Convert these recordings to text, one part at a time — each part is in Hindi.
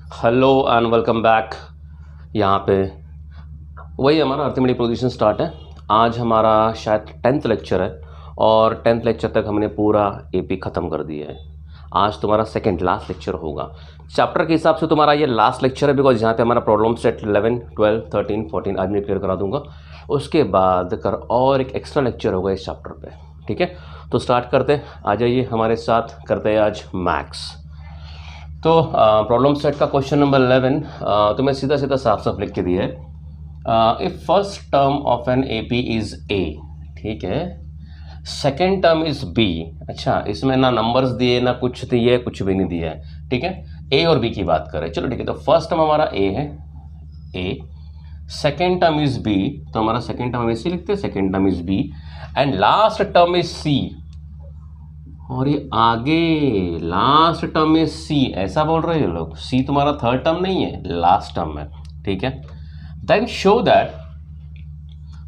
Hello and welcome back. यहाँ पे वही हमारा अर्थमेटिक प्रोग्रेशन स्टार्ट है। आज हमारा शायद 10th लेक्चर है और 10th लेक्चर तक हमने पूरा एपी ख़त्म कर दिया है। आज तुम्हारा सेकंड लास्ट लेक्चर होगा। चैप्टर के हिसाब से तुम्हारा ये लास्ट लेक्चर है, बिकॉज यहाँ पे हमारा प्रॉब्लम सेट 11, 12, 13, 14 आज मैं क्लियर करा दूंगा। उसके बाद और एक एक्स्ट्रा लेक्चर होगा इस चैप्टर पे। ठीक है, तो स्टार्ट करते हैं। आ जाइए हमारे साथ, करते हैं आज मैथ्स। तो प्रॉब्लम सेट का क्वेश्चन नंबर 11 तो मैं सीधा सीधा साफ साफ लिख के दिया है। If first term of an AP is ए, ठीक है, सेकेंड टर्म इज बी। अच्छा, इसमें ना नंबर्स दिए ना कुछ दिए, कुछ भी नहीं दिया है। ठीक है, ए और बी की बात करें। चलो ठीक है, तो फर्स्ट टर्म हमारा ए है, A. Second term is B, तो हमारा सेकेंड टर्म हम इसी लिखते हैं, second term is B. And last term is C, और ये आगे लास्ट टर्म में सी, ऐसा बोल रहे हैं लोग। सी तुम्हारा थर्ड टर्म नहीं है, लास्ट टर्म है। ठीक है, then show that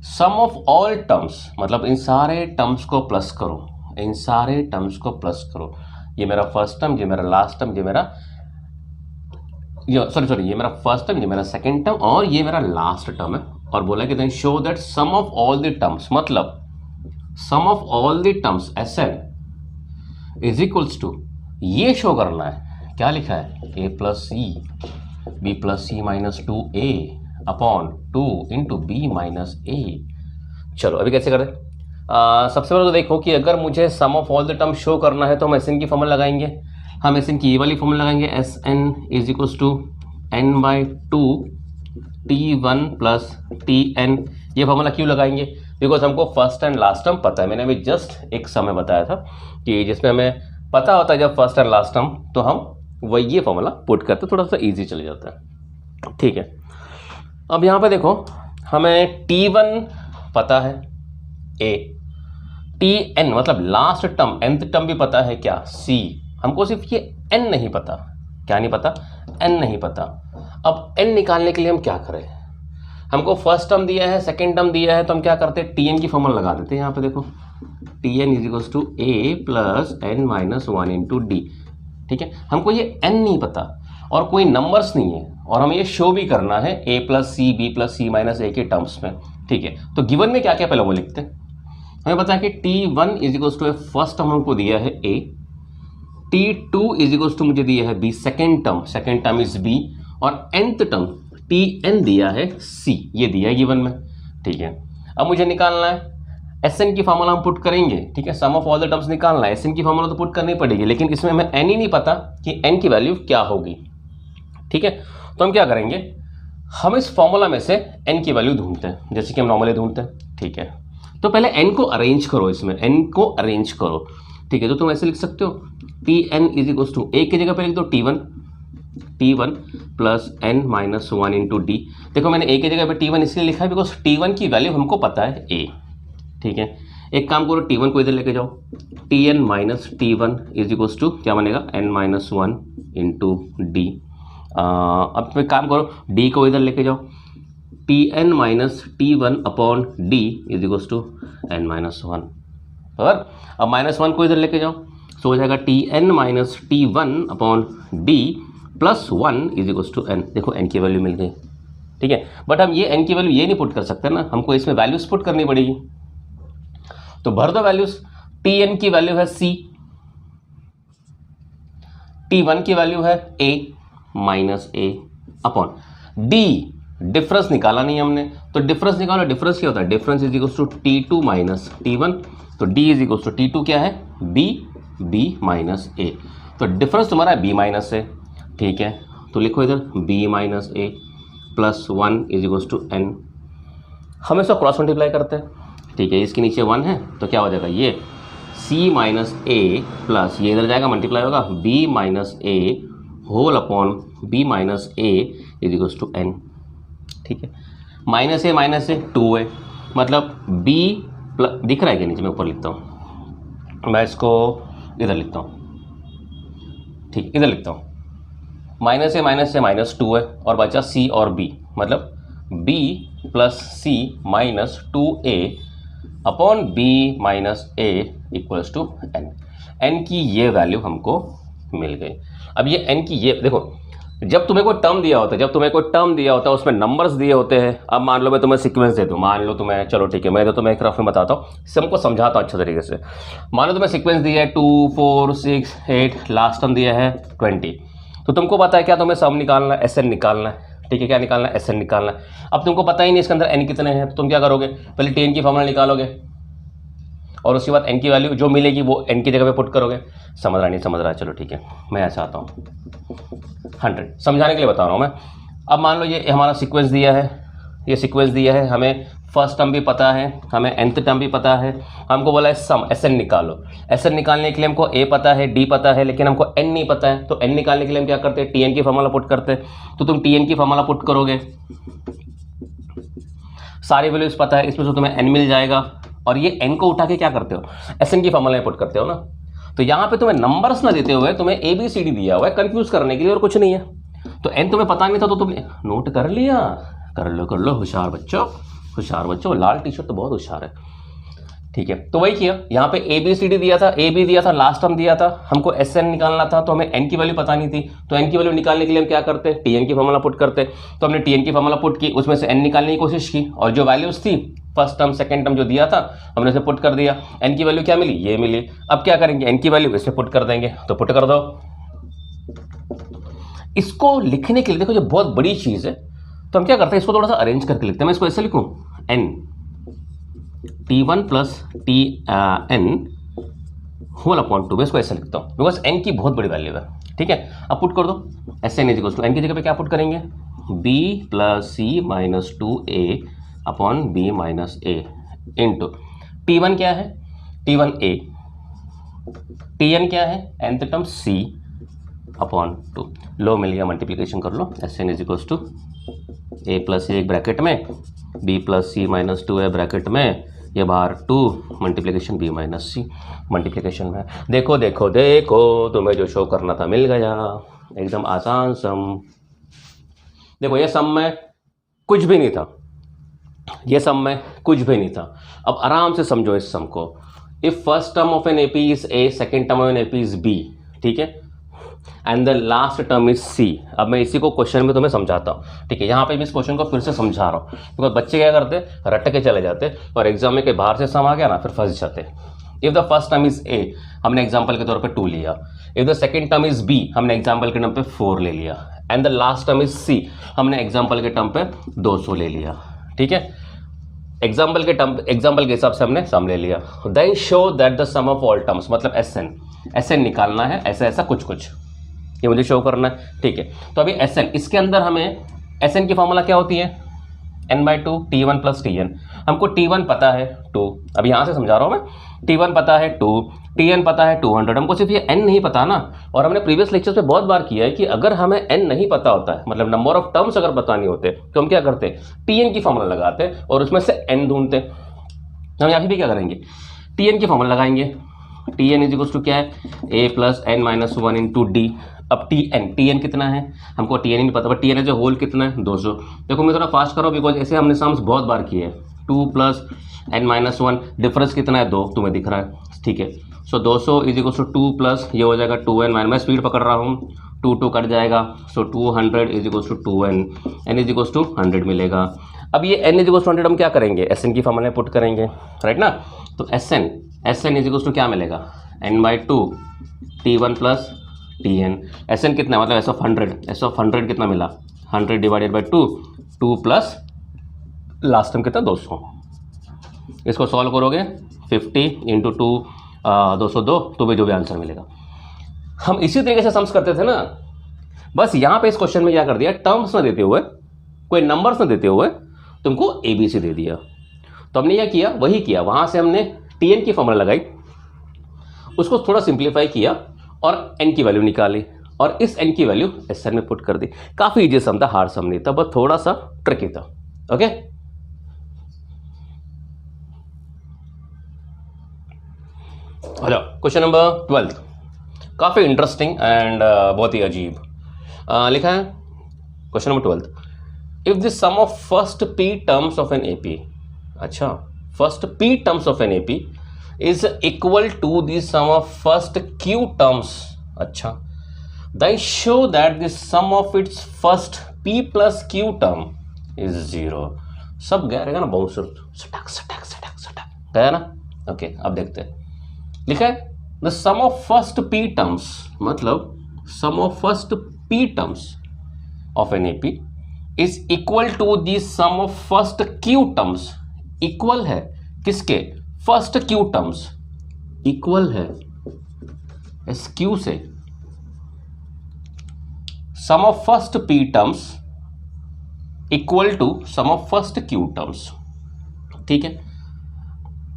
sum of all terms, मतलब इन सारे टर्म्स को प्लस करो, इन सारे टर्म्स को प्लस करो। ये मेरा फर्स्ट टर्म, ये मेरा लास्ट टर्म, ये मेरा ये मेरा फर्स्ट टर्म, ये मेरा सेकेंड टर्म और ये मेरा लास्ट टर्म है। और बोला कि then show that sum of all the terms, मतलब sum of all the terms S N is equals to, ये शो करना है। क्या लिखा है? A plus C B plus C minus 2a upon 2 into B minus A. चलो अभी कैसे करें? सबसे पहले तो देखो कि अगर मुझे sum of all the term show करना है तो हम एस एन की फॉर्मूला लगाएंगे। हम एस एन की ये वाली फॉर्मूला लगाएंगे, S N is equals to N by 2 T1 plus T N. ये फॉर्मूला क्यों लगाएंगे? बिकॉज हमको फर्स्ट एंड लास्ट टर्म पता है। मैंने अभी जस्ट एक समय बताया था कि जिसमें हमें पता होता है जब फर्स्ट एंड लास्ट टर्म, तो हम वही ये फॉर्मूला पुट करते, थोड़ा सा इजी चल जाता है। ठीक है, अब यहाँ पे देखो, हमें T1 पता है A, Tn मतलब लास्ट टर्म, nth टर्म भी पता है क्या? C। हमको सिर्फ ये n नहीं पता। क्या नहीं पता? n नहीं पता। अब n निकालने के लिए हम क्या करें? हमको फर्स्ट टर्म दिया है, सेकेंड टर्म दिया है, तो हम क्या करते हैं? Tn की फॉर्मूला लगा देते हैं। यहाँ पे देखो, Tn is equals to a plus N minus 1 into D. ठीक है, हमको ये n नहीं पता और कोई नंबर्स नहीं है, और हमें ये शो भी करना है a plus C B plus C minus A के टर्म्स में। ठीक है, तो गिवन में क्या क्या पहले वो लिखते हैं। हमें पता है कि T1 is equals to first term हमको दिया है a, T2 is equals to मुझे दिया है b, second term is b, और nth टर्म Tn दिया है c, ये दिया है गिवन में। ठीक है, अब मुझे निकालना है Sn की फॉर्मूला हम पुट करेंगे। ठीक है, sum of all the terms निकालना है, Sn की फॉर्मूला तो पुट करनी पड़ेगी, लेकिन इसमें हमें n ही नहीं पता कि n की वैल्यू क्या होगी। ठीक है, तो हम क्या करेंगे, हम इस फॉर्मूला में से n की वैल्यू ढूंढते हैं, जैसे कि हम नॉर्मली ढूंढते हैं। ठीक है, तो पहले n को अरेंज करो, इसमें n को अरेंज करो। ठीक है, तो तुम ऐसे लिख सकते हो, Tn is equals to a की जगह पे लिख दो T1 plus N minus 1 into D. देखो मैंने a की जगह पे T1 इसलिए लिखा है बिकॉज T1 की वैल्यू हमको पता है a। ठीक है, एक काम करो, T1 को इधर लेके जाओ, Tn minus T1 is equals to क्या बनेगा? n minus 1 into D. अब एक काम करो, d को इधर लेके जाओ, Tn minus T1 upon d is equals to n minus 1। बराबर, अब माइनस 1 को इधर लेके जाओ, सो हो जाएगा Tn minus T1 upon d plus 1 is equals to n। देखो n की वैल्यू मिल गई। ठीक है, बट हम ये n की वैल्यू ये नहीं पुट कर सकते ना, हमको इसमें वैल्यूज पुट करनी पड़ेगी। तो भर दो वैल्यूज। Tn की वैल्यू है c, T1 की वैल्यू है a minus a upon d। Difference निकाला नहीं हमने, तो डिफरेंस निकालो। डिफरेंस क्या होता है? Difference is equals to T2 minus T1, तो d is equals to T2 क्या है? b minus a। तो डिफरेंस तुम्हारा b माइनस है। ठीक है, तो लिखो इधर b minus a plus 1 is equals to n। हम इसको क्रॉस मल्टीप्लाई करते हैं। ठीक है, इसके नीचे 1 है तो क्या हो जाएगा? ये c माइनस a प्लस ये इधर जाएगा, मल्टीप्लाई होगा b minus a whole upon b minus a is equals to n। ठीक है, माइनस ए 2 है, मतलब b प्लस, दिख रहा है कि नीचे? मैं ऊपर लिखता हूँ, मैं इसको इधर लिखता हूँ। ठीक, इधर लिखता हूँ, माइनस ए माइनस 2 है और बचा c और b, मतलब b plus c minus 2a upon b minus a equals to n। n की ये वैल्यू हमको मिल गई। अब ये n की ये देखो, जब तुम्हें कोई टर्म दिया होता है उसमें नंबर्स दिए होते हैं। अब मान लो मैं तुम्हें सीक्वेंस दे दूं, मान लो तुम्हें, चलो ठीक है मैं तो तुम्हें एक रफ में बताता हूँ, इससे हमको समझाता हूँ अच्छा तरीके से। मान लो तुम्हें सीक्वेंस दिया है 2 4 6 8, लास्ट टर्म दिया है 20। तो तुमको पता है क्या, तुम्हें सम निकालना है, एस एन निकालना है, ठीक है, क्या निकालना है, एस एन निकालना है। अब तुमको पता ही नहीं इसके अंदर एन कितने हैं, तो तुम क्या करोगे, पहले टी एन की फॉर्मूला निकालोगे और उसके बाद एन की वैल्यू जो मिलेगी वो एन की जगह पे पुट करोगे। समझ रहा नहीं समझ रहा है, चलो ठीक है मैं ऐसा आता हूँ 100 समझाने के लिए बता रहा हूँ मैं। अब मान लो ये हमारा सीक्वेंस दिया है, ये सीक्वेंस दिया है, हमें फर्स्ट टर्म भी पता है, हमें nth टर्म भी पता है, हमको बोला है सम एस एन निकालो। एस एन निकालने के लिए हमको ए पता है, डी पता है, लेकिन हमको एन नहीं पता है। तो एन निकालने के लिए हम क्या करते हैं, टी एन की फॉर्मूला पुट करते हैं। तो तुम टी एन की फॉर्मूला पुट करोगे, सारी वैल्यूज पता है, इसमें से तुम्हें एन मिल जाएगा और ये एन को उठा के क्या करते हो, एस एन की फॉर्मूला में पुट करते हो ना। तो यहाँ पे तुम्हें नंबर्स ना देते हुए तुम्हें ए बी सी डी दिया हुआ है कंफ्यूज करने के लिए और कुछ नहीं है। तो एन तुम्हें पता नहीं था तो तुमने नोट कर लिया, कर लो होशियार बच्चों, लाल टी शर्ट तो बहुत होशियार है, ठीक है। तो वही किया, यहाँ पे ए बी सी डी दिया था, ए बी दिया था, लास्ट टर्म दिया था, हमको एस एन निकालना था, तो हमें एन की वैल्यू पता नहीं थी। तो एन की वैल्यू निकालने के लिए हम क्या करते हैं, टी एन की फॉर्मूला पुट करते। तो हमने टी एन की फॉर्मूला पुट की, उसमें से एन निकालने की कोशिश की और जो वैल्यूज थी फर्स्ट टर्म सेकंड टर्म जो दिया था हमने उसे पुट कर दिया। एन की वैल्यू क्या मिली, ये मिली। अब क्या करेंगे, एन की वैल्यू इसमें पुट कर देंगे, तो पुट कर दो। इसको लिखने के लिए देखो, जो बहुत बड़ी चीज है, तो हम क्या करते हैं, इसको थोड़ा सा अरेंज करके लिखते हैं। मैं इसको ऐसे लिखूं, N T1 plus T N whole upon 2, मैं इसको ऐसे लिखता हूँ बिकॉज एन की बहुत बड़ी वैल्यू है, ठीक है। अब पुट कर दो, S N is equal to N की जगह पे क्या पुट करेंगे, b plus C minus 2a upon b minus A into T1 क्या है, T1 a, Tn क्या है, nth टर्म c अपॉन 2। लो मिल गया, मल्टीप्लीकेशन कर लो, S N is equal to a plus A bracket में, b plus C minus 2a bracket में, ये बाहर 2 multiplication b minus C multiplication में। देखो देखो देखो, तुम्हें जो शो करना था मिल गया, एकदम आसान सम। देखो ये सम में कुछ भी नहीं था, ये सम में कुछ भी नहीं था। अब आराम से समझो इस सम को। If first term of an AP is A, second term of an AP is B, ठीक है, and the last term is C. अब मैं इसी को क्वेश्चन में तुम्हें समझाता हूँ, ठीक है। यहाँ पे मैं इस क्वेश्चन को फिर से समझा रहा हूँ बिकॉज बच्चे क्या करते, रट के चले जाते और एग्जाम में के बाहर से सम आ गया ना, फिर फंस जाते। If the first term is A, हमने एग्जाम्पल के तौर पे 2 लिया। If the second term is B, हमने एग्जाम्पल के टर्म पे 4 ले लिया। And the last term is C, हमने एग्जाम्पल के टर्म पे 200 ले लिया, ठीक है। एग्जाम्पल के हिसाब से हमने सम ले लिया। Then show that the sum of all terms, मतलब एस एन निकालना है, ऐसा ऐसा कुछ कुछ ये मुझे शो करना है, ठीक है। तो अभी एस एन, इसके अंदर हमें एस एन की फॉर्मूला क्या होती है, n/2 T1 प्लस Tn। हमको T1 पता है 2, अब यहाँ से समझा रहा हूँ मैं। T1 पता है 2, Tn पता है 200, हमको सिर्फ ये n नहीं पता ना। और हमने प्रीवियस लेक्चर्स में बहुत बार किया है कि अगर हमें n नहीं पता होता है, मतलब नंबर ऑफ टर्म्स अगर पता नहीं होते, तो हम क्या करते, Tn की फॉर्मूला लगाते और उसमें से n ढूंढते। हम यहाँ भी क्या करेंगे, Tn की फॉर्मूला लगाएंगे। Tn इज इक्वल टू क्या है, a plus n minus 1 into D. अब Tn कितना है, हमको Tn ही नहीं पता, but Tn as a whole कितना है, 200। देखो मैं थोड़ा फास्ट करो बिकॉज ऐसे हमने सम्स बहुत बार किए हैं। 2 प्लस n माइनस 1, डिफरेंस कितना है, 2 तुम्हें दिख रहा है, ठीक है। सो 200 इज इक्वल टू 2 प्लस ये हो जाएगा 2n माइनस, मैं स्पीड पकड़ रहा हूँ, 2 कट जाएगा। So 200 is equal to 2n, n is equal to 100 मिलेगा। अब ये n इज इक्वल टू 100 हम क्या करेंगे, एस एन की फॉर्मूला में पुट करेंगे, राइट ना। तो S N is equal to क्या मिलेगा, n/2 T1 plus Tn। S N कितना, मतलब एस ऑफ 100 कितना मिला, 100 divided by 2 plus last term कितना, 200। इसको सॉल्व करोगे 50 इंटू 2 202, तो भी जो भी आंसर मिलेगा। हम इसी तरीके से सम्स करते थे ना, बस यहाँ पे इस क्वेश्चन में क्या कर दिया, टर्म्स ना देते हुए, कोई नंबर्स ना देते हुए तुमको ABC दे दिया। तो हमने क्या किया, वही किया, वहाँ से हमने Tn की फॉर्मूला लगाई, उसको थोड़ा सिंप्लीफाई किया और n की वैल्यू निकाली और इस n की वैल्यू एस एन में पुट कर दी। काफ़ी इजी सम था, हार्ड सम नहीं था, बस थोड़ा सा ट्रिकी था, ओके। हेलो, क्वेश्चन नंबर 12 काफ़ी इंटरेस्टिंग एंड बहुत ही अजीब लिखा है। Question number 12, if the sum of first p terms of an AP, अच्छा, first p terms of an AP is equal to the sum of first q terms, अच्छा, then show that the sum of its first p plus q term is 0। सब गया रहेगा ना, बाउंसर सटक सटक सटक सटक गया ना। ओके, अब देखते हैं। लिखा है the sum of first p terms, मतलब sum of first p terms of an AP is equal to the sum of first q terms. Equal है किसके? फर्स्ट q टर्म्स इक्वल है एस q से sum of first p terms equal to sum of first q terms. ठीक है,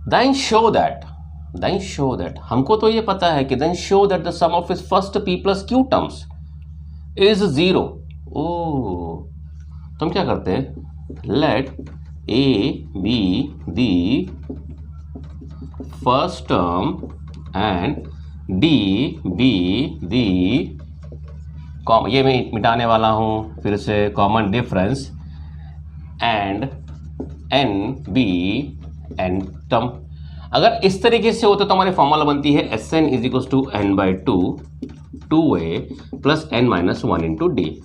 देन शो दैट हमको तो ये पता है कि then show that the sum of is first p plus q terms is 0। ओ, तो हम क्या करते हैं, let a be the first term and d be the ये मैं मिटाने वाला हूं फिर से, common difference and n be an term. अगर इस तरीके से होता तो हमारी फॉर्मूला बनती है Sn is equal to n by 2a plus n minus 1 into D.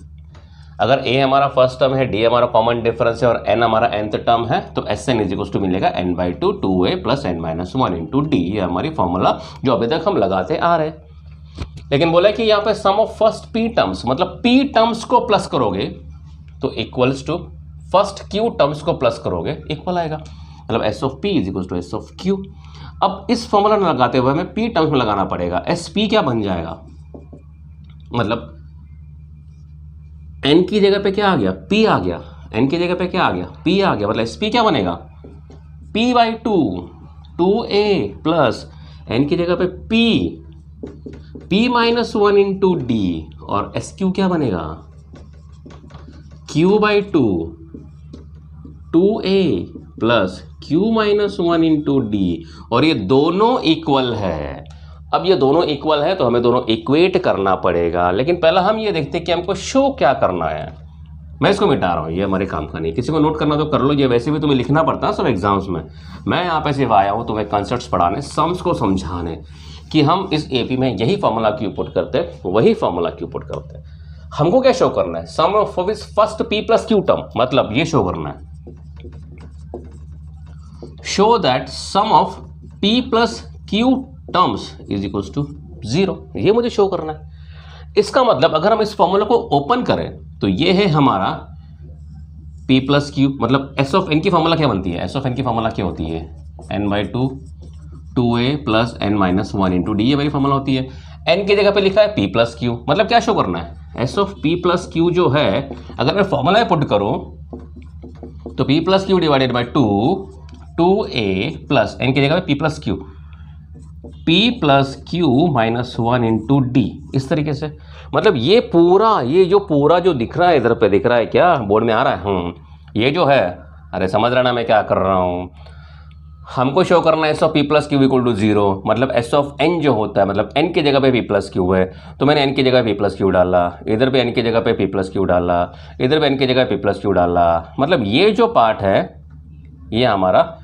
अगर a हमारा फर्स्ट टर्म है, d हमारा कॉमन डिफरेंस है और n हमारा nth टर्म है, तो Sn इज इक्वल टू मिलेगा n by 2a plus n minus 1 into D. ये हमारी फॉर्मूला जो अभी तक हम लगाते आ रहे हैं। लेकिन बोला कि यहाँ पे sum of first p terms, मतलब p टर्म्स को प्लस करोगे तो equals to first q terms को प्लस करोगे इक्वल आएगा, मतलब s of p is equal to s of q। अब इस फॉर्मूला में लगाते हुए हमें p टर्म्स में लगाना पड़ेगा। sp क्या बन जाएगा, मतलब n की जगह पे क्या आ गया, p आ गया, n की जगह पे क्या आ गया, p आ गया, मतलब sp क्या बनेगा, p by 2a plus n की जगह पे p माइनस 1 इंटू डी, और एस क्यू क्या बनेगा, q by 2a plus q minus 1 into D, और ये दोनों इक्वल है। अब ये दोनों इक्वल है तो हमें दोनों इक्वेट करना पड़ेगा, लेकिन पहला हम ये देखते हैं कि हमको शो क्या करना है। मैं इसको मिटा रहा हूँ, ये हमारे काम का नहीं, किसी को नोट करना तो कर लो, ये वैसे भी तुम्हें लिखना पड़ता है सब एग्जाम्स में। मैं यहाँ पे सिर्फ आया हूँ तुम्हें कॉन्सेप्ट्स पढ़ाने, सम्स को समझाने कि हम इस एपी में यही फॉर्मूला क्यों पुट करते हैं, वही फॉर्मूला क्यों पुट करते हैं। हमको क्या शो करना है, sum of first p plus Q term, मतलब ये शो करना है, show that sum of p plus Q terms is equal to 0। ये मुझे शो करना है। इसका मतलब अगर हम इस फॉर्मूला को ओपन करें तो ये है हमारा p प्लस क्यू, मतलब s ऑफ n की फॉर्मूला क्या बनती है, s ऑफ n की फॉर्मूला क्या होती है, n by 2a plus n minus 1 into D, ये मेरी फॉर्मूला होती है। n की जगह पे लिखा है p प्लस क्यू, मतलब क्या शो करना है, s of p plus Q जो है अगर मैं फॉर्मूला में पुट करूं तो p plus Q divided by 2a plus n की जगह पे p plus Q, p plus Q minus 1 into D, इस तरीके से। मतलब ये पूरा जो दिख रहा है इधर पे, दिख रहा है क्या, बोर्ड में आ रहा है, ये जो है, अरे समझ रहा ना मैं क्या कर रहा हूँ। हमको शो करना है S of P plus Q equal to 0, मतलब एस ऑफ एन जो होता है, मतलब एन की जगह पे पी प्लस क्यू है तो मैंने एन की जगह पी प्लस क्यू डाला, इधर पे एन की जगह पे पी प्लस क्यू डाला, इधर पे एन की जगह पी प्लस क्यू डाला, मतलब ये जो पार्ट है ये हमारा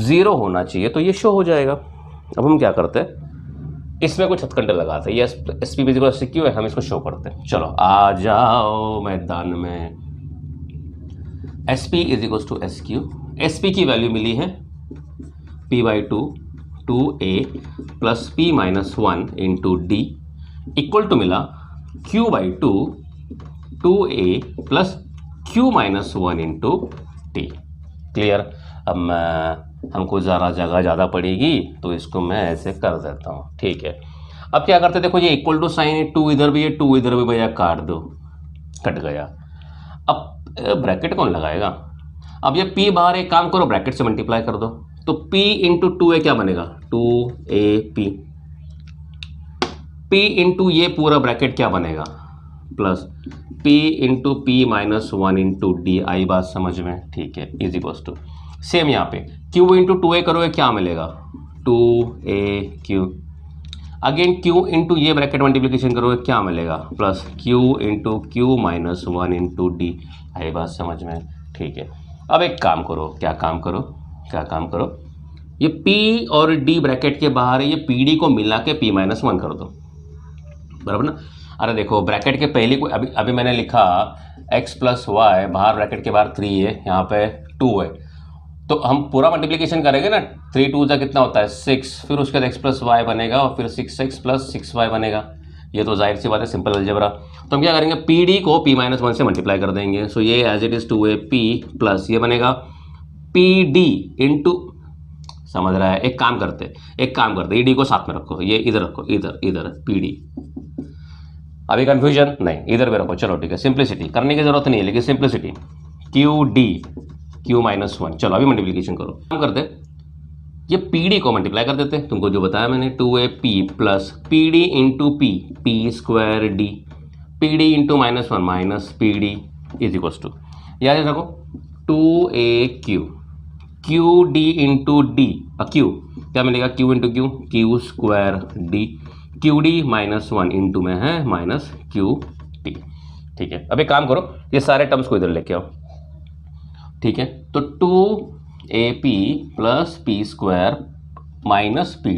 0 होना चाहिए, तो ये शो हो जाएगा। अब हम क्या करते हैं, इसमें कुछ हथकंडे लगाते हैं, ये S P equal to Q है, हम इसको शो करते हैं। चलो आ जाओ मैदान में। S P is equal to S Q, S P की वैल्यू मिली है p by 2a plus p minus 1 into D equal to मिला q by 2a plus q minus 1 into T. Clear. अब हमको ज़रा जगह ज़्यादा पड़ेगी तो इसको मैं ऐसे कर देता हूँ, ठीक है। अब क्या करते, देखो ये इक्वल टू साइन है, 2 इधर भी है 2 इधर भी, भैया काट दो, कट गया। अब ब्रैकेट कौन लगाएगा, अब ये p बाहर, एक काम करो ब्रैकेट से मल्टीप्लाई कर दो, तो p इंटू 2a क्या बनेगा, 2ap, p इंटू ये पूरा ब्रैकेट क्या बनेगा, plus p into p minus 1 into D. आई बात समझ में, ठीक है, इज इक्वल टू सेम यहाँ पे q इंटू 2a करोगे क्या मिलेगा, 2aq, अगेन q इंटू ये ब्रैकेट मल्टीप्लिकेशन करोगे क्या मिलेगा, plus q into q minus 1 into D. आई बात समझ में, ठीक है। अब एक काम करो, क्या काम करो, ये p और d ब्रैकेट के बाहर है, ये pd को मिला के p माइनस 1 कर दो, बराबर ना। अरे देखो ब्रैकेट के पहले को अभी अभी मैंने लिखा x प्लस वाई, बाहर ब्रैकेट के बाहर 3 है, यहाँ पे 2 है, तो हम पूरा मल्टीप्लिकेशन करेंगे ना, 3 2 जा कितना होता है 6, फिर उसके बाद x प्लस वाई बनेगा और फिर 6x प्लस 6y बनेगा। ये तो जाहिर सी बात है, सिंपल अलजेब्रा। तो हम क्या करेंगे, पी डी को p माइनस 1 से मल्टीप्लाई कर देंगे। सो ये as it is 2AP plus ये बनेगा पी डी इंटू, समझ रहा है, एक काम करते ये डी को साथ में रखो, ये इधर रखो, इधर पी डी। अभी कंफ्यूजन नहीं, इधर भी रखो, चलो ठीक है, सिंप्लिसिटी करने की जरूरत नहीं है, लेकिन simplicity Q D Q minus 1। चलो अभी मल्टीप्लिकेशन करो, काम करते ये पी डी को मल्टीप्लाई कर देते, तुमको जो बताया मैंने, 2AP plus P D into P square D, P D into -1 minus P D is equals to, याद रखो 2AQ Q D into D, Q क्या मिलेगा, Q into Q square D, Q D -1 into में है माइनस क्यू टी। ठीक है, अभी काम करो, ये सारे टर्म्स को इधर लेके आओ। ठीक है, तो 2AP plus P square minus P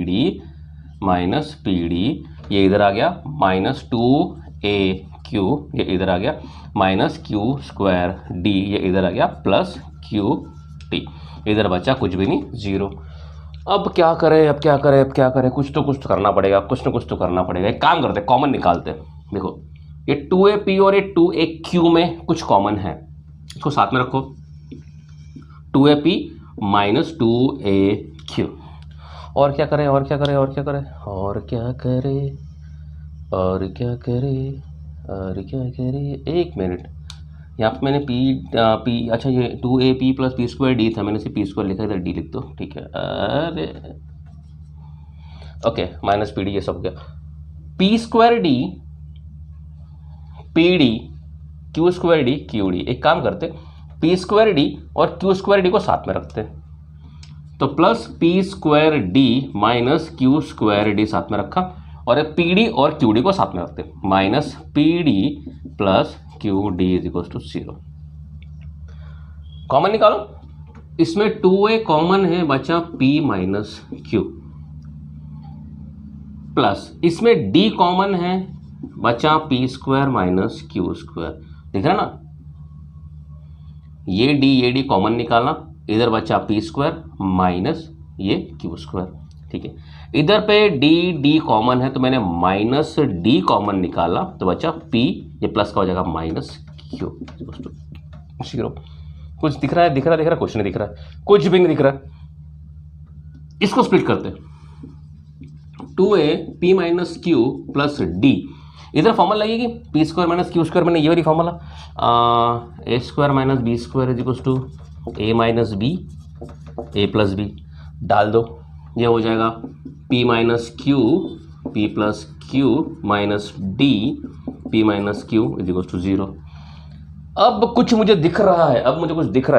D ये इधर आ गया, -2AQ ये इधर आ गया, माइनस क्यू स्क्वायर डी ये इधर आ गया, प्लस क्यू टी, इधर बचा कुछ भी नहीं, 0। अब क्या करें, कुछ तो करना पड़ेगा, एक काम करते, कॉमन निकालते। देखो ये 2AP और ये 2AQ में कुछ कॉमन है, इसको साथ में रखो, 2AP माइनस 2AQ। और क्या करें, एक मिनट, यहाँ पे मैंने पी अच्छा ये 2AP plus P square D था, मैंने इसे पी स्क्वायर लिखा, इधर डी लिख दो। ठीक है, अरे ओके, माइनस पी डी ये सब हो गया, P square D P D Q square D Q D. एक काम करते, पी स्क्वायर डी और क्यू स्क्वायर डी को साथ में रखते, तो plus P square D minus Q square D साथ में रखा, और पी डी और क्यू डी को साथ में रखते, minus P D plus Q D is equal to 0। Common निकालो, इसमें 2A कॉमन है, बचा P माइनस क्यू, प्लस इसमें D कॉमन है, बचा P square minus Q square. दिख रहा है ना, ये D कॉमन निकालना, इधर बचा P स्क्वायर माइनस ये क्यू स्क्वायर। ठीक है, इधर पे D कॉमन है, तो मैंने माइनस D कॉमन निकाला, तो बचा P, ये प्लस का हो जाएगा माइनस क्यू, 0। कुछ दिख रहा है, कुछ नहीं दिख रहा है, कुछ भी नहीं दिख रहा है। इसको स्प्लिट करते, 2A P minus Q plus D, इधर फॉर्मूला लगेगी P square minus Q square, मैंने ये वाली formula, A square minus B square is equal to A minus B, A plus B डाल दो, ये हो जाएगा P minus Q P plus Q minus D P minus Q is equal to 0। अब कुछ मुझे दिख रहा है,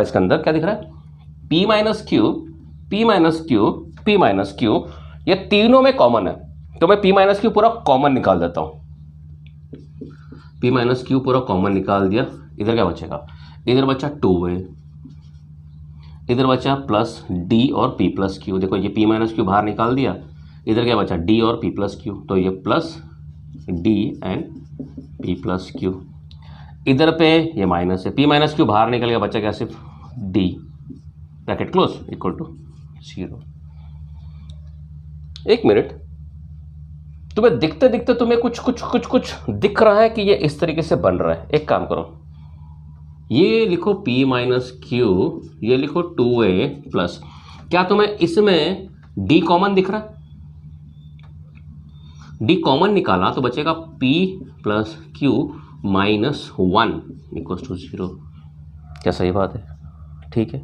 इसके अंदर क्या दिख रहा है, P माइनस क्यू ये तीनों में कॉमन है, तो मैं P माइनस क्यू पूरा कॉमन निकाल देता हूं, P माइनस क्यू पूरा कॉमन निकाल दिया। इधर क्या बचेगा, इधर बचा 2A, इधर बचा प्लस D और P प्लस क्यू। देखो ये P माइनस क्यू बाहर निकाल दिया, इधर क्या बचा D और P प्लस क्यू, तो ये plus D and P plus Q. इधर पे ये माइनस है, P माइनस क्यू बाहर निकल गया, बचा क्या सिर्फ D, bracket close, equal to 0। एक मिनट, तुम्हें दिखते तुम्हें कुछ दिख रहा है कि ये इस तरीके से बन रहा है। एक काम करो, ये लिखो P माइनस क्यू, ये लिखो 2A प्लस, क्या तुम्हें इसमें D कॉमन दिख रहा है, D कॉमन निकाला तो बचेगा P plus Q minus 1 equal to 0। क्या सही बात है? ठीक है,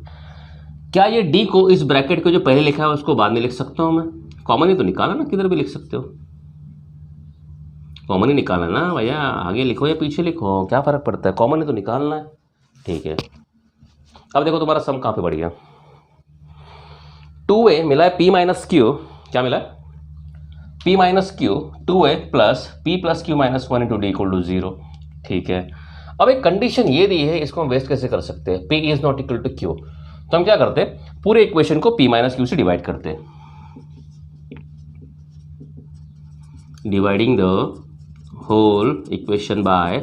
क्या ये D को इस ब्रैकेट को जो पहले लिखा है उसको बाद में लिख सकता हूं मैं? कॉमन ही तो निकाला ना, किधर भी लिख सकते हो, कॉमन ही निकालना ना भैया, आगे लिखो या पीछे लिखो, क्या फर्क पड़ता है, कॉमन ही तो निकालना है। ठीक है, अब देखो तुम्हारा सम कहाँ पे बढ़ गया, 2A मिला है P माइनस क्यू, क्या मिला है P minus Q 2A plus P plus Q minus 1 into D equal to 0। ठीक है, अब एक कंडीशन ये दी है, इसको हम वेस्ट कैसे कर सकते हैं, P is not equal to Q, तो हम क्या करते हैं, पूरे इक्वेशन को P माइनस क्यू से डिवाइड करते हैं, dividing the whole equation by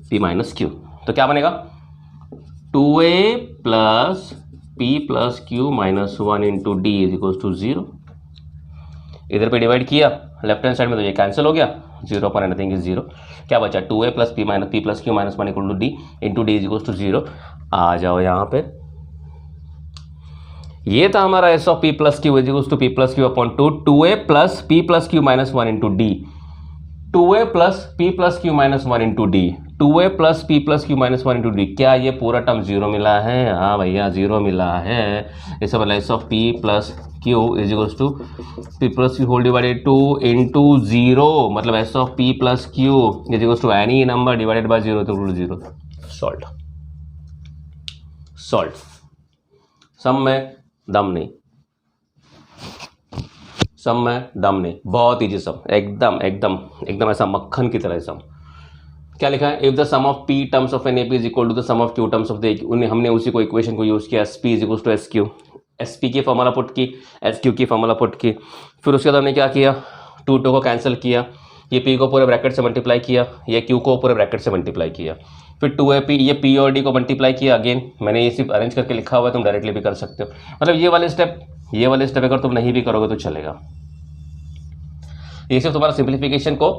P minus Q. तो क्या बनेगा 2a plus P plus Q minus 1 into D is equal to 0। इधर पे डिवाइड किया लेफ्ट हैंड साइड में तो ये कैंसिल हो गया, 0 पर एनीथिंग इज 0। क्या बचा 2a plus P plus Q minus 1 equal to D into D is equal to 0। आ जाओ यहाँ पे, ये था हमारा S of P plus Q is equal to P plus Q upon 2a plus P plus Q minus 1 into D, 2a plus P plus Q minus 1 into D, 2a plus P plus Q minus 1 into D. क्या ये पूरा टर्म 0 मिला है? हाँ भैया 0 मिला है। इससे मतलब S of P plus Q is equal to P plus Q whole divided 2 into 0, मतलब S of P plus Q is equal to any number divided by 0 तो 0। Solve solve. सम में दम नहीं, सम में दम नहीं, बहुत ईजी सम, एकदम एकदम एकदम ऐसा मक्खन की तरह सम। क्या लिखा है? If the sum of P terms of an A P is equal to the sum of Q terms of the A, हमने उसी को इक्वेशन को यूज किया, S P is equal to S Q. S P की फॉर्मूला पुट की, एस क्यू की फॉर्मूला पुट की, फिर उसके बाद हमने क्या किया, 2 को कैंसिल किया, ये पी को पूरे ब्रैकेट से मल्टीप्लाई किया, ये क्यू को पूरे ब्रैकेट से मल्टीप्लाई किया, फिर 2a p ये p और d को मल्टीप्लाई किया। अगेन मैंने ये सिर्फ अरेंज करके लिखा हुआ है, तुम डायरेक्टली भी कर सकते हो। मतलब ये वाले स्टेप अगर तुम नहीं भी करोगे तो चलेगा। ये सिर्फ तुम्हारा सिंप्लीफिकेशन को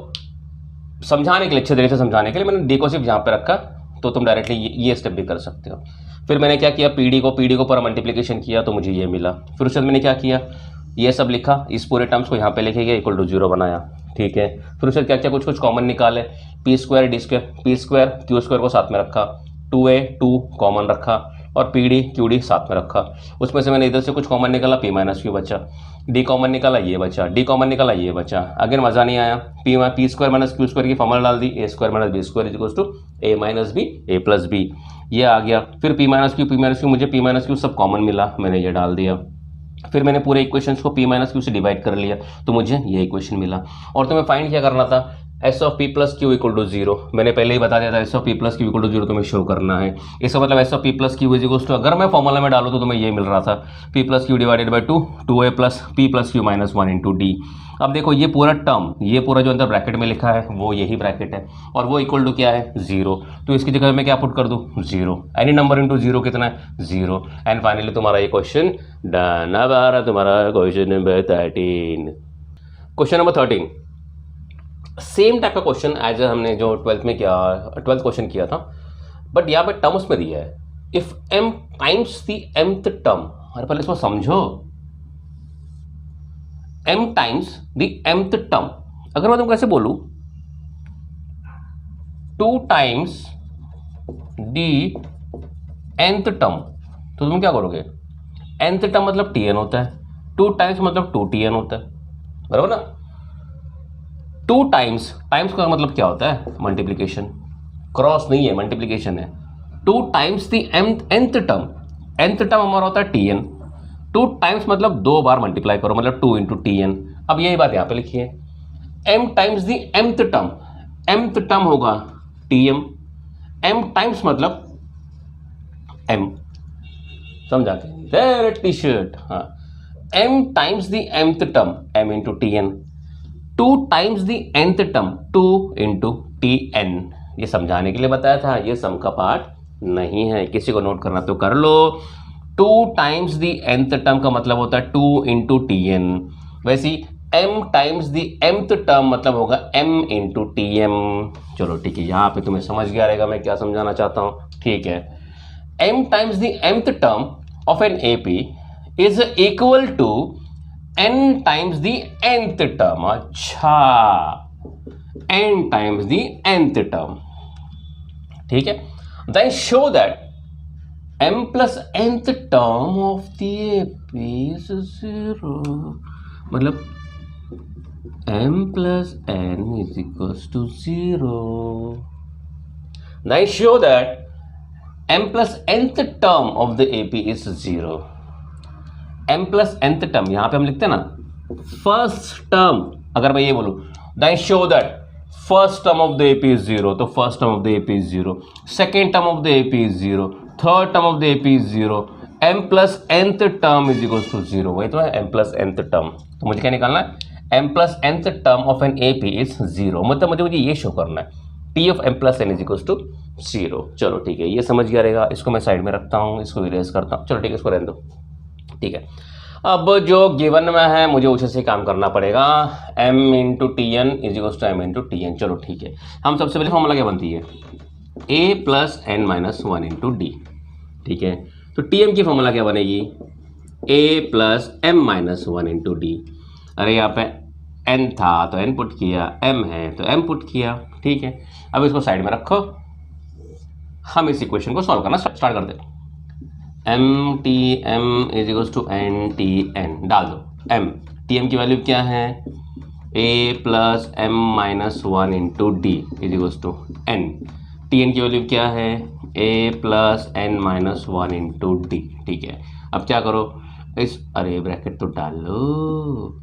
समझाने के लिए, अच्छे तरीके से समझाने के लिए मैंने d को सिर्फ यहाँ पे रखा, तो तुम डायरेक्टली ये स्टेप भी कर सकते हो। फिर मैंने क्या किया, पी डी को पूरा मल्टीप्लिकेशन किया तो मुझे ये मिला। फिर उसके बाद मैंने क्या किया, ये सब लिखा, इस पूरे टर्म्स को यहाँ पे लिखे गया, इक्वल टू 0 बनाया। ठीक है, फिर उसके बाद क्या क्या कुछ कॉमन निकाले, P square D square, P square Q square को साथ में रखा, 2a 2 कॉमन रखा और पी डी क्यू डी साथ में रखा। उसमें से मैंने इधर से कुछ कॉमन निकाला, पी माइनस क्यू बचा, डी कॉमन निकाला ये बचा, डी कॉमन निकाला ये बचा। अगेन मजा नहीं आया, P square minus Q square की फॉर्मूला डाल दी, A square minus B square is equal to A minus B A plus B, ये आ गया। फिर पी माइनस क्यू, मुझे पी माइनस क्यू सब कॉमन मिला, मैंने ये डाल दिया। फिर मैंने पूरे इक्वेशंस को p माइनस क्यू से डिवाइड कर लिया तो मुझे ये इक्वेशन मिला। और तुम्हें फाइंड क्या करना था, S of P plus Q equal to 0। मैंने पहले ही बता दिया था S of P plus Q equal to 0 तुम्हें शो करना है। इसका मतलब S of P plus Q is equal to, अगर मैं फॉर्मूला में डालूँ तो तुम्हें ये मिल रहा था, P plus Q divided by 2a plus P plus Q minus 1 into D. अब देखो ये पूरा टर्म, ये पूरा जो अंदर ब्रैकेट में लिखा है वो यही ब्रैकेट है और वो इक्वल टू क्या है 0, तो इसकी जगह मैं क्या पुट कर दूं 0, एनी नंबर इंटू 0 कितना है 0। एंड फाइनली तुम्हारा ये क्वेश्चन डन। अब आ रहा तुम्हारा question number 13। Question number 13 same type का क्वेश्चन एज हमने जो 12th में किया, 12th क्वेश्चन किया था, बट यहाँ पे टर्म्स में दिया है, if m times the mth term. अरे पहले इसको समझो, m times the mth term, अगर मैं तुमको कैसे बोलूं 2 टाइम्स द nth टर्म, तो तुम क्या करोगे, nth टर्म मतलब tn होता है, 2 टाइम्स मतलब 2tn होता है, बराबर ना। 2 टाइम्स का मतलब क्या होता है मल्टीप्लिकेशन, क्रॉस नहीं है मल्टीप्लिकेशन है। 2 टाइम्स द nth टर्म हमारा होता है tn, 2 टाइम्स मतलब 2 बार मल्टीप्लाई करो, मतलब 2 इंटू tn। अब यही बात यहाँ पे लिखी है, m times the mth term होगा tm, m टाइम्स मतलब m, समझा के टी शर्ट। हाँ, m times the mth term m into tn, 2 times the nth term 2 into tn। ये समझाने के लिए बताया था, ये सम का पार्ट नहीं है, किसी को नोट करना तो कर लो। 2 टाइम्स द nth टर्म का मतलब होता है 2 इंटू tn, वैसे m times the mth term मतलब होगा m इंटू tm। चलो ठीक है, यहाँ पे तुम्हें समझ गया रहेगा मैं क्या समझाना चाहता हूँ। ठीक है, m times the mth term of an AP is equal to n times the nth term. अच्छा, n times the nth term, ठीक है। Then show that m plus nth term of the AP is 0, मतलब m plus n is equals to 0। Then show that m plus nth term of the AP is 0। m plus nth term यहाँ पे हम लिखते हैं ना फर्स्ट टर्म, अगर मैं ये बोलूं then show that first term of the AP is 0, तो first term of the AP is 0, second term of the AP is 0, third term of the AP is 0, m plus nth term is equal to 0। वही तो है m प्लस nth टर्म। तो मुझे क्या निकालना है, m plus n term of an A P is 0, मतलब मुझे ये शो करना है t of M plus n is equal to 0। चलो ठीक है, ये समझ गया रहेगा। इसको मैं साइड में रखता हूँ, इसको इरेज करता हूँ। चलो ठीक है, इसको रहने दो। ठीक है, अब जो गिवन में है मुझे उसे से काम करना पड़ेगा। m into t n is equal to m into t n. चलो ठीक है, हम सबसे पहले फॉर्मूला क्या बनती है, a plus N minus one into D. ठीक है, तो टी एम की फॉर्मूला क्या बनेगी, a plus M minus one into d. अरे यहाँ पे n था तो n पुट किया, m है तो m पुट किया। ठीक है, अब इसको साइड में रखो, हम इस इक्वेशन को सॉल्व करना स्टार्ट कर दें। M T M is equal to N T N डाल दो। एम टी एम की वैल्यू क्या है, A plus M minus one into D is equal to N. T N की वैल्यू क्या है, A plus N minus one into D. ठीक है, अब क्या करो, इस अरे ब्रैकेट तो डाल लो,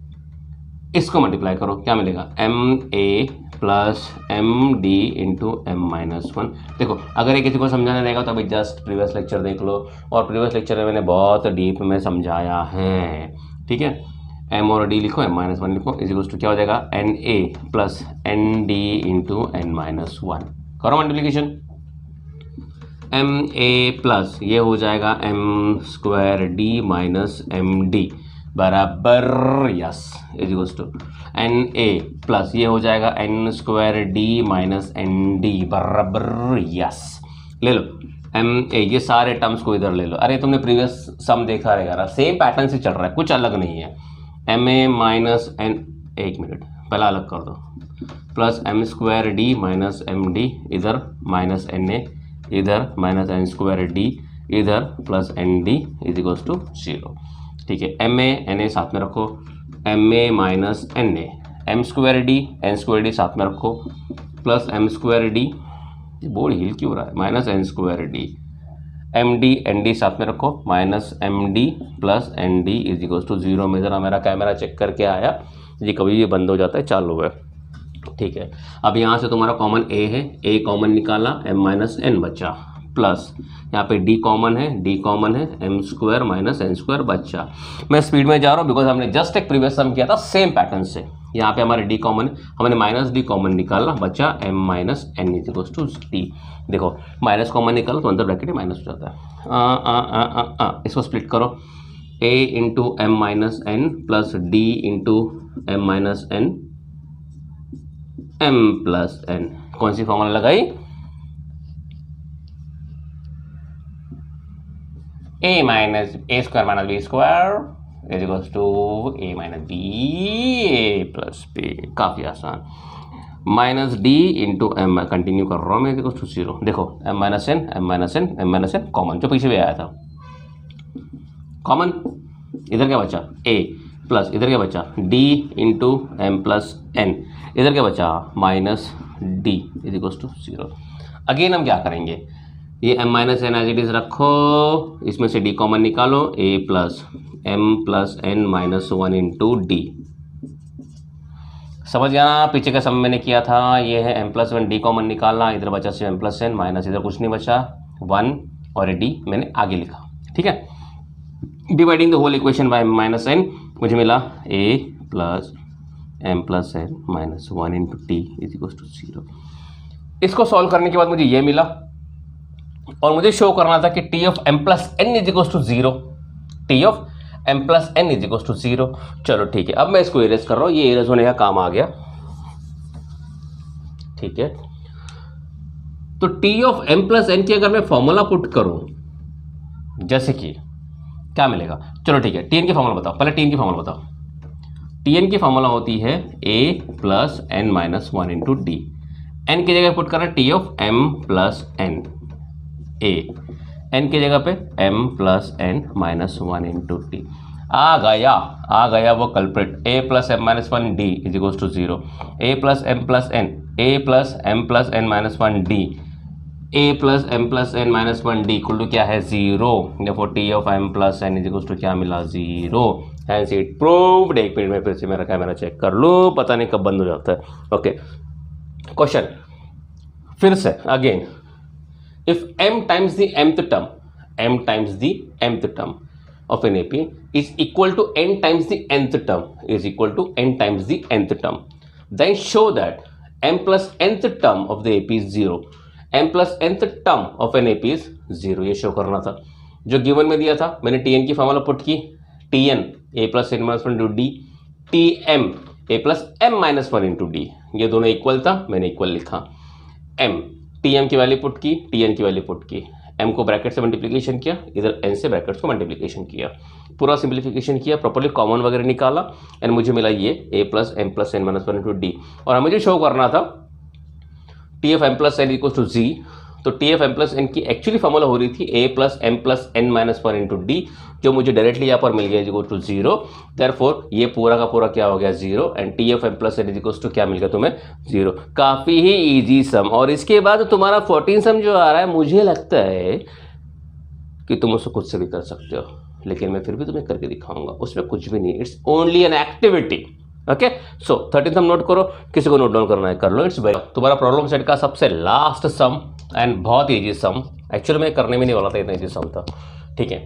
इसको मल्टीप्लाई करो, क्या मिलेगा, एम ए plus m d into M minus one. देखो अगर ये किसी को समझाना रहेगा तो अभी जस्ट प्रीवियस लेक्चर देख लो, और प्रीवियस लेक्चर में मैंने बहुत डीप में समझाया है। ठीक है, एम और डी लिखो, एम माइनस वन लिखो, इज इक्वल टू क्या हो जाएगा, N A plus N D into N minus one. करो मल्टीप्लीकेशन, एम ए प्लस ये हो जाएगा M square D minus M D बराबर yes is equal to N A plus ये हो जाएगा N square D minus N D बराबर यस। ले लो एम ए, ये सारे टर्म्स को इधर ले लो। अरे तुमने प्रीवियस सम देखा रहेगा, सेम पैटर्न से चल रहा है, कुछ अलग नहीं है। एम ए माइनस एन, एक मिनट पहला अलग कर दो, plus M square D minus M d इधर, माइनस एन ए इधर, माइनस एन स्क्वायर डी इधर, plus N D is equal to 0। ठीक है, एम ए एन ए साथ में रखो, M A minus N A, M square D N square D साथ में रखो, plus M square D, board हिल क्यों रहा है, minus N square D, M D N D साथ में रखो, minus M D plus N D is equal to 0 में। ज़रा मेरा कैमरा चेक करके आया, ये कभी भी बंद हो जाता है, चालू है। ठीक है, अब यहाँ से तुम्हारा कॉमन ए है, ए कॉमन निकाला, एम माइनस एन बचा, प्लस यहाँ पे डी कॉमन है, डी कॉमन है, m square minus N square बचा। मैं स्पीड में जा रहा हूँ बिकॉज हमने जस्ट एक प्रीवियस सम किया था सेम पैटर्न से। यहाँ पे हमारे डी कॉमन है, हमने माइनस डी कॉमन निकाला, बचा m minus n is equal to d. देखो माइनस कॉमन निकाला तो अंदर ब्रैकेट में माइनस हो जाता है। इसको स्प्लिट करो, A into M minus N plus D into M minus N, M plus N. कौन सी फॉर्मूला लगाई, A minus A square minus B square is equal to A minus B A plus B. काफ़ी आसान, minus D into M, continue कर रहा हूँ मैं, इज इक्वल टू 0। देखो M minus N M minus N M minus N common, जो पीछे भी आया था कॉमन, इधर क्या बचा, ए प्लस इधर क्या बचा, D into M plus N, इधर क्या बचा, minus D is equal to 0। Again हम क्या करेंगे, ये M minus N as it is रखो, इसमें से डी कॉमन निकालो, A plus M plus N minus one into D. समझ गया, पीछे का सम मैंने किया था, ये है m plus one, d common निकालना, इधर बचा सिर्फ एम प्लस एन, माइनस इधर कुछ नहीं बचा, 1 और डी मैंने आगे लिखा। ठीक है, dividing the whole equation by minus N, मुझे मिला A plus M plus N minus one into T is equal to 0। इसको सॉल्व करने के बाद मुझे ये मिला, और मुझे शो करना था कि t of M plus n is equal to 0, t of M plus n is equal to 0। चलो ठीक है, अब मैं इसको इरेज कर रहा हूँ, ये इरेज होने का काम आ गया। ठीक है, तो t of M plus N की अगर मैं फॉर्मूला पुट करूं, जैसे कि क्या मिलेगा, चलो ठीक है, टी एन की फॉर्मूला बताओ, पहले टी एन की फॉर्मूला बताओ। टी एन की फॉर्मूला होती है A plus N minus one into D. N की जगह पुट करना T of M plus N, A N की जगह पे M plus N minus one into T. आ गया वो culprit, A plus M minus one D is equal to 0, A plus M plus N, A plus M plus N minus one D, a plus M plus N minus one d equal to क्या है, 0। देखो t of M plus n is equal to क्या मिला, 0। Hence it proved. एक मिनट में फिर से मेरा कैमरा चेक कर लूँ, पता नहीं कब बंद हो जाता है। ओके, क्वेश्चन फिर से again, if m times the mth term, m times the mth term, of an AP is equal to n times the nth term, is equal to n times the nth term, then show that m plus nth term of the AP is 0, m plus nth term of an AP is 0. ये शो करना था. जो गिवन में दिया था मैंने tn की फॉर्मूला पुट की, tn a plus n minus 1 into d, tm a plus m minus 1 into d, ये दोनों इक्वल था, मैंने इक्वल लिखा. m tm की वैल्यू पुट की, tn की वैल्यू पुट की, m को ब्रैकेट से मल्टीप्लिकेशन किया, इधर n से ब्रैकेट्स को मल्टीप्लिकेशन किया, पूरा सिंप्लीफिकेशन किया, प्रॉपर्ली कॉमन वगैरह निकाला एंड मुझे मिला ये a plus m plus n minus 1 into D. और मुझे शो करना था T F M plus N equal to G. तो T F M plus N की एक्चुअली फॉर्मूला हो रही थी a plus m plus n minus 1 into D, जो मुझे डायरेक्टली यहाँ पर मिल गया इक्वल टू 0. देयरफॉर ये पूरा का पूरा क्या हो गया 0 and t F M plus N equal to क्या मिल गया तुम्हें 0. काफ़ी ही ईजी सम. और इसके बाद तुम्हारा 14 सम जो आ रहा है मुझे लगता है कि तुम उसको खुद से भी कर सकते हो, लेकिन मैं फिर भी तुम्हें करके दिखाऊंगा. उसमें कुछ भी नहीं, it's only an activity. Okay, so 13 sum note करो, किसी को नोट डाउन करना है कर लो. इट्स वेरी तुम्हारा प्रॉब्लम सेट का सबसे लास्ट सम एंड बहुत ईजी सम. एक्चुअली मैं करने में नहीं वाला था, इतना ईजी सम था. ठीक है,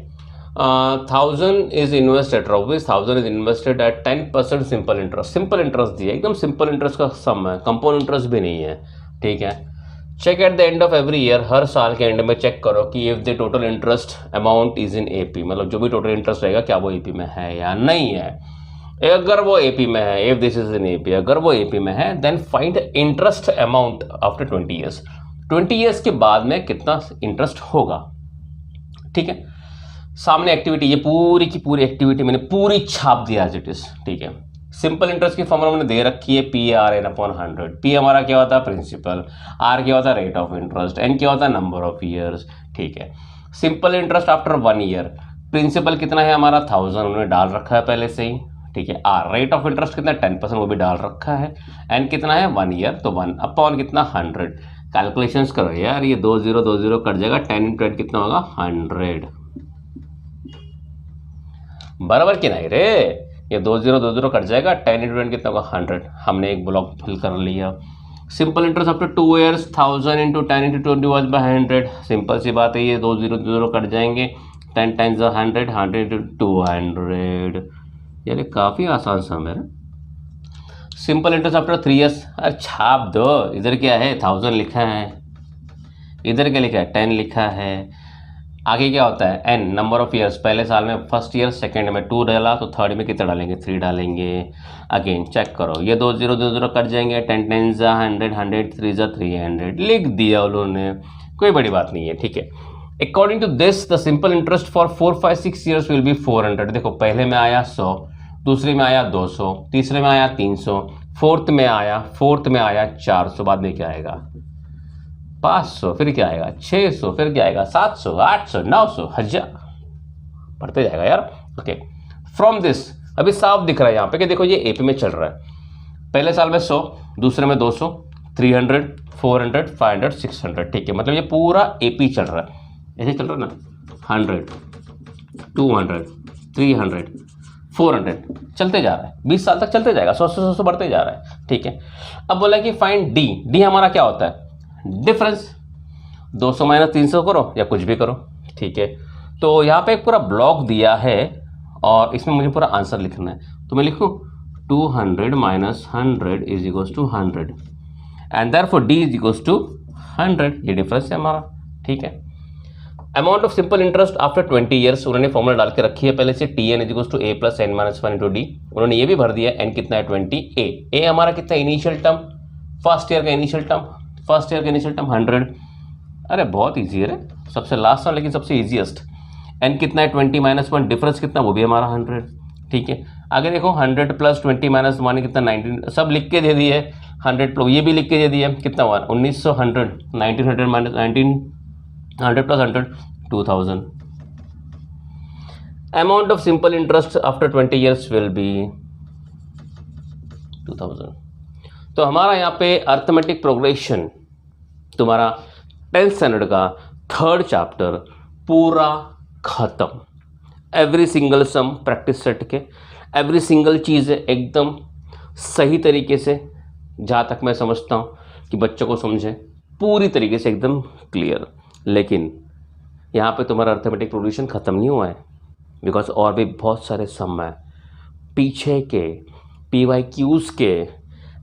1000 is invested, rupees 1000 is invested at 10% simple interest. Simple interest दिया, एकदम सिंपल इंटरेस्ट का सम है, कंपाउंड इंटरेस्ट भी नहीं है. ठीक है, check at the end of every year, हर साल के एंड में चेक करो कि if the total interest amount is in AP, मतलब जो भी टोटल इंटरेस्ट रहेगा क्या वो एपी में है या नहीं है. अगर वो एपी में है, if this is in AP, अगर वो एपी में है then find interest amount after 20 years. 20 years के बाद में कितना इंटरेस्ट होगा. ठीक है, सामने एक्टिविटी, ये पूरी की पूरी एक्टिविटी मैंने पूरी छाप दिया एज इट इज. ठीक है, सिंपल इंटरेस्ट की फॉर्मूला मैंने दे रखी है P R N upon 100. P हमारा क्या होता है प्रिंसिपल, आर क्या होता है रेट ऑफ इंटरेस्ट, एन क्या होता है नंबर ऑफ ईयर्स. ठीक है, simple interest after 1 year, principal कितना है हमारा 1000 उन्होंने डाल रखा है पहले से ही. ठीक है, आर रेट ऑफ इंटरेस्ट कितना 10% वो भी डाल रखा है, एन कितना है 1 ईयर, तो 1 अपॉन कितना 100. कैलकुलेशंस करो यार, ये 2 0 कट जाएगा, 10 इंटू 8 कितना होगा 100. बराबर कि नहीं रे, ये 2 0 कट जाएगा, 10 इंटू 8 कितना होगा 100. हमने एक ब्लॉक फिल कर लिया. Simple interest after 2 years 1000 into 10 into 20 divide by 100. Simple सी बात है, ये 2 0 कट जाएंगे, 10 टाइम्स 100, 100 इंटू 200. यानी काफ़ी आसान सम है. सिंपल इंटरेस्ट आफ्टर 3 ईयर्स, अरे छाप दो, इधर क्या है 1000 लिखा है, इधर क्या लिखा है 10 लिखा है. आगे क्या होता है एन नंबर ऑफ ईयर्स, पहले साल में फर्स्ट ईयर, सेकंड में 2 डाला तो थर्ड में कितना डालेंगे 3 डालेंगे. अगेन चेक करो, ये 2 0 कट जाएंगे, 10 टाइम्स 100, 100 3 300 लिख दिया उन्होंने, कोई बड़ी बात नहीं है. ठीक है, according to this the simple interest for 4 5 6 years will be 400. देखो पहले में आया 100, दूसरे में आया 200, तीसरे में आया 300, फोर्थ में आया 400, बाद में क्या आएगा 500, फिर क्या आएगा 600, फिर क्या आएगा 700, 800, 900, 1000, बढ़ते जाएगा यार. ओके, फ्रॉम दिस अभी साफ दिख रहा है यहाँ पे कि देखो ये एपी में चल रहा है. पहले साल में 100, दूसरे में 200, 300, 400, 500, 600. ठीक है, मतलब ये पूरा एपी चल रहा है, ऐसे चल रहा है ना. 100, 200, 300, 400 चलते जा रहा है, 20 साल तक चलते जाएगा, 100 बढ़ते जा रहा है. ठीक है, अब बोला कि फाइंड डी. डी हमारा क्या होता है डिफरेंस, 200 माइनस 300 करो या कुछ भी करो. ठीक है, तो यहाँ पे एक पूरा ब्लॉक दिया है और इसमें मुझे पूरा आंसर लिखना है. तो मैं लिखूँ 200 minus 100 is equals to 100 and therefore d is equals to 100. ये डिफरेंस है हमारा. ठीक है, amount of simple interest after 20 years उन्होंने फॉर्मूला डाल के रखी है पहले से, t n is equals to a plus N minus 1 into d. उन्होंने ये भी भर दिया, एन कितना है 20, ए हमारा कितना इनिशियल टर्म, फर्स्ट ईयर का इनिशियल टर्म 100. अरे बहुत ईजी है रे, सबसे लास्ट था लेकिन सबसे ईजीएस्ट. एन कितना है 20 माइनस 1, डिफरेंस कितना वो भी हमारा 100. ठीक है, आगे देखो 100 प्लस 20 माइनस 1 कितना 19, सब लिख के दे दिए. 100 प्लस ये भी लिख के दे दिया, कितना हुआ 1900, 100, 1900 minus 100 plus 100, 2000. Amount of simple interest after 20 years will B 2000. तो हमारा यहाँ पे अर्थमेटिक प्रोग्रेशन तुम्हारा 10th स्टैंडर्ड का 3rd चैप्टर पूरा खत्म. Every single sum practice set के, एवरी सिंगल चीज़ एकदम सही तरीके से, जहाँ तक मैं समझता हूँ कि बच्चों को समझे पूरी तरीके से एकदम क्लियर. लेकिन यहाँ पे तुम्हारा अर्थमेटिक प्रोग्रेशन ख़त्म नहीं हुआ है. बिकॉज और भी बहुत सारे सम है पीछे के PYQs के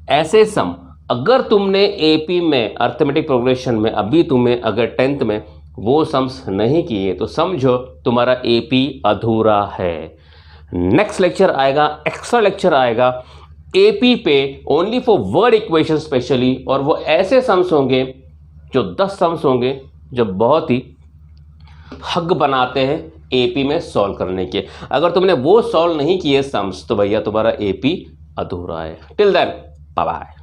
ऐसे सम। अगर तुमने AP में अर्थमेटिक प्रोग्रेशन में अभी तुम्हें अगर 10th में वो सम्स नहीं किए तो समझो तुम्हारा AP अधूरा है। नेक्स्ट लेक्चर आएगा, एक्स्ट्रा लेक्चर आएगा AP पे only for word equation specially, और वो ऐसे सम्स होंगे जो 10 सम्स होंगे जो बहुत ही हग बनाते हैं AP में सॉल्व करने के। अगर तुमने वो सॉल्व नहीं किए सम्स तो भैया तुम्हारा AP अधूरा है। Till then bye bye.